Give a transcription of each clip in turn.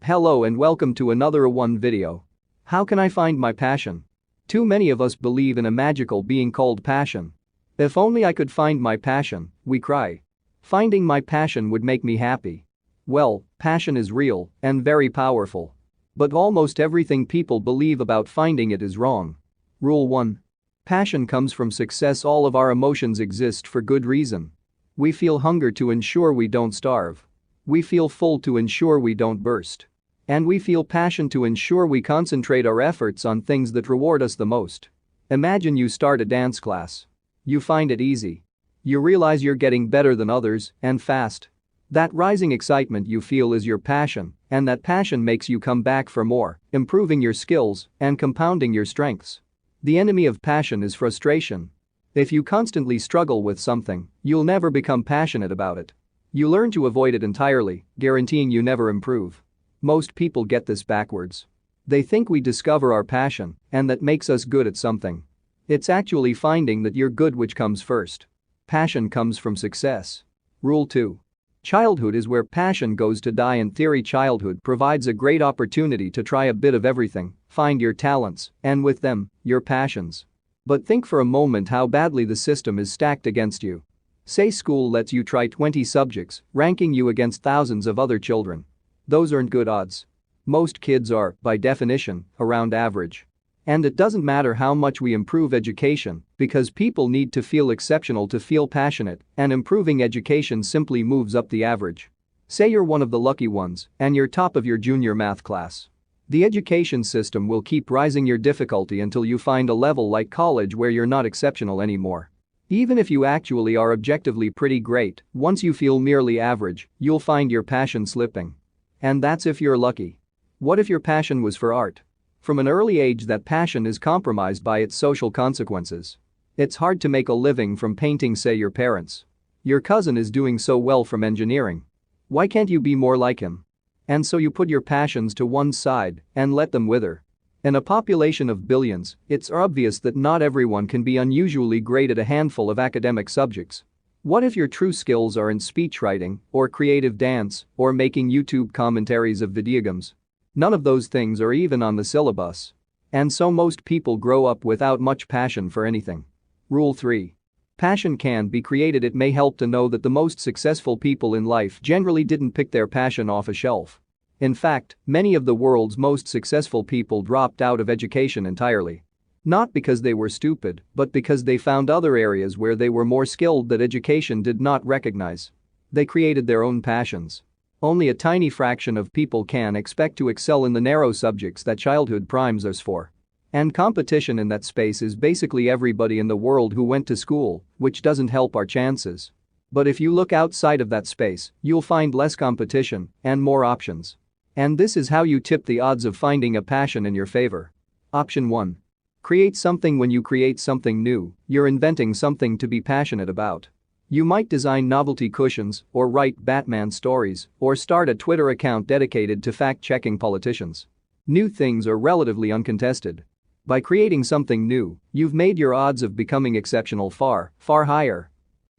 Hello and welcome to another one video. How can I find my passion? Too many of us believe in a magical being called passion. If only I could find my passion, we cry. Finding my passion would make me happy. Well, passion is real and very powerful. But almost everything people believe about finding it is wrong. Rule 1. Passion comes from success. All of our emotions exist for good reason. We feel hunger to ensure we don't starve. We feel full to ensure we don't burst. And we feel passion to ensure we concentrate our efforts on things that reward us the most. Imagine you start a dance class. You find it easy. You realize you're getting better than others and fast. That rising excitement you feel is your passion, and that passion makes you come back for more, improving your skills and compounding your strengths. The enemy of passion is frustration. If you constantly struggle with something, you'll never become passionate about it. You learn to avoid it entirely, guaranteeing you never improve. Most people get this backwards. They think we discover our passion, and that makes us good at something. It's actually finding that you're good which comes first. Passion comes from success. Rule 2. Childhood is where passion goes to die. In theory, childhood provides a great opportunity to try a bit of everything, find your talents, and with them, your passions. But think for a moment how badly the system is stacked against you. Say school lets you try 20 subjects, ranking you against thousands of other children. Those aren't good odds. Most kids are, by definition, around average. And it doesn't matter how much we improve education, because people need to feel exceptional to feel passionate, and improving education simply moves up the average. Say you're one of the lucky ones, and you're top of your junior math class. The education system will keep rising your difficulty until you find a level like college where you're not exceptional anymore. Even if you actually are objectively pretty great, once you feel merely average, you'll find your passion slipping. And that's if you're lucky. What if your passion was for art? From an early age, that passion is compromised by its social consequences. It's hard to make a living from painting. Say your parents. Your cousin is doing so well from engineering. Why can't you be more like him? And so you put your passions to one side and let them wither. In a population of billions, it's obvious that not everyone can be unusually great at a handful of academic subjects. What if your true skills are in speechwriting, or creative dance, or making YouTube commentaries of video games? None of those things are even on the syllabus. And so most people grow up without much passion for anything. Rule 3. Passion can be created. It may help to know that the most successful people in life generally didn't pick their passion off a shelf. In fact, many of the world's most successful people dropped out of education entirely. Not because they were stupid, but because they found other areas where they were more skilled that education did not recognize. They created their own passions. Only a tiny fraction of people can expect to excel in the narrow subjects that childhood primes us for. And competition in that space is basically everybody in the world who went to school, which doesn't help our chances. But if you look outside of that space, you'll find less competition and more options. And this is how you tip the odds of finding a passion in your favor. Option 1. Create something. When you create something new, you're inventing something to be passionate about. You might design novelty cushions, or write Batman stories, or start a Twitter account dedicated to fact-checking politicians. New things are relatively uncontested. By creating something new, you've made your odds of becoming exceptional far, far higher.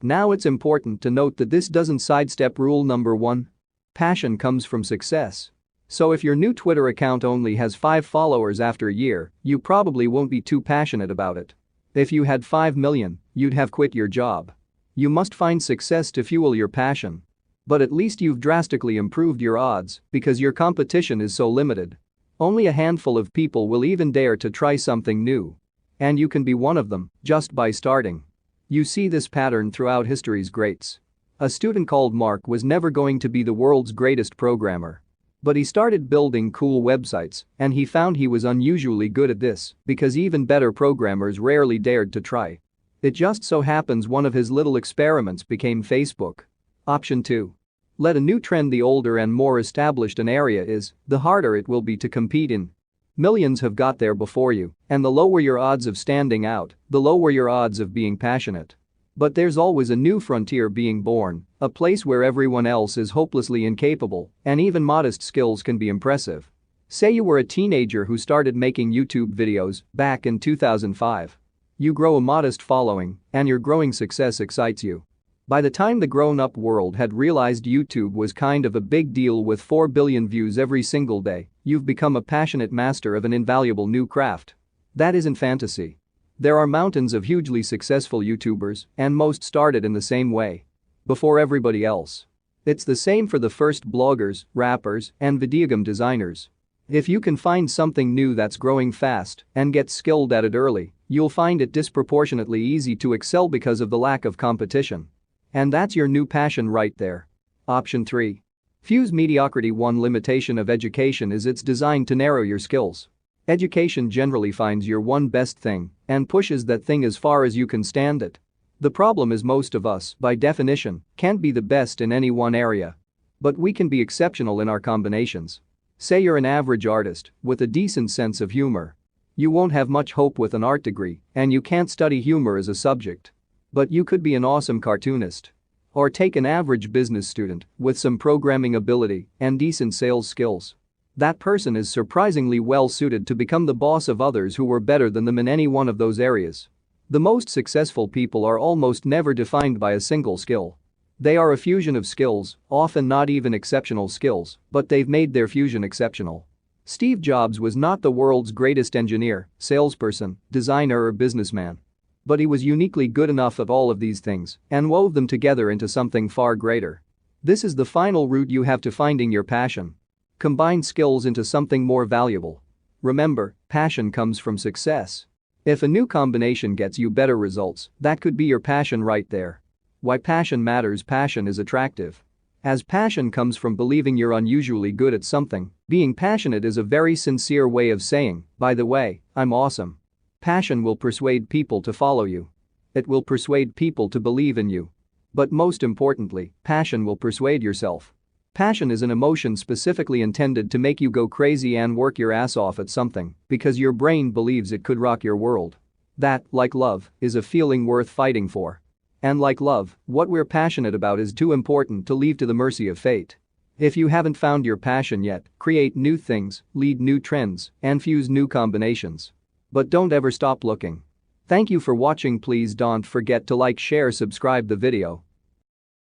Now it's important to note that this doesn't sidestep rule number 1. Passion comes from success. So if your new Twitter account only has 5 followers after a year, you probably won't be too passionate about it. If you had 5 million, you'd have quit your job. You must find success to fuel your passion. But at least you've drastically improved your odds because your competition is so limited. Only a handful of people will even dare to try something new. And you can be one of them just by starting. You see this pattern throughout history's greats. A student called Mark was never going to be the world's greatest programmer. But he started building cool websites, and he found he was unusually good at this because even better programmers rarely dared to try. It just so happens one of his little experiments became Facebook. Option 2. Let a new trend. The older and more established an area is, the harder it will be to compete in. Millions have got there before you, and the lower your odds of standing out, the lower your odds of being passionate. But there's always a new frontier being born, a place where everyone else is hopelessly incapable, and even modest skills can be impressive. Say you were a teenager who started making YouTube videos back in 2005. You grow a modest following, and your growing success excites you. By the time the grown-up world had realized YouTube was kind of a big deal with 4 billion views every single day, you've become a passionate master of an invaluable new craft. That isn't fantasy. There are mountains of hugely successful YouTubers, and most started in the same way. Before everybody else. It's the same for the first bloggers, rappers, and videogame designers. If you can find something new that's growing fast and get skilled at it early, you'll find it disproportionately easy to excel because of the lack of competition. And that's your new passion right there. Option 3. Fuse mediocrity. One limitation of education is it's designed to narrow your skills. Education generally finds your one best thing and pushes that thing as far as you can stand it. The problem is most of us, by definition, can't be the best in any one area. But we can be exceptional in our combinations. Say you're an average artist with a decent sense of humor. You won't have much hope with an art degree, and you can't study humor as a subject. But you could be an awesome cartoonist. Or take an average business student with some programming ability and decent sales skills. That person is surprisingly well suited to become the boss of others who were better than them in any one of those areas. The most successful people are almost never defined by a single skill. They are a fusion of skills, often not even exceptional skills, but they've made their fusion exceptional. Steve Jobs was not the world's greatest engineer, salesperson, designer, or businessman. But he was uniquely good enough at all of these things and wove them together into something far greater. This is the final route you have to finding your passion. Combine skills into something more valuable. Remember, passion comes from success. If a new combination gets you better results, that could be your passion right there. Why passion matters. Passion is attractive. As passion comes from believing you're unusually good at something, being passionate is a very sincere way of saying, by the way, I'm awesome. Passion will persuade people to follow you. It will persuade people to believe in you. But most importantly, passion will persuade yourself. Passion is an emotion specifically intended to make you go crazy and work your ass off at something because your brain believes it could rock your world. That, like love, is a feeling worth fighting for. And like love, what we're passionate about is too important to leave to the mercy of fate. If you haven't found your passion yet, create new things, lead new trends, and fuse new combinations. But don't ever stop looking. Thank you for watching. Please don't forget to like, share, subscribe the video.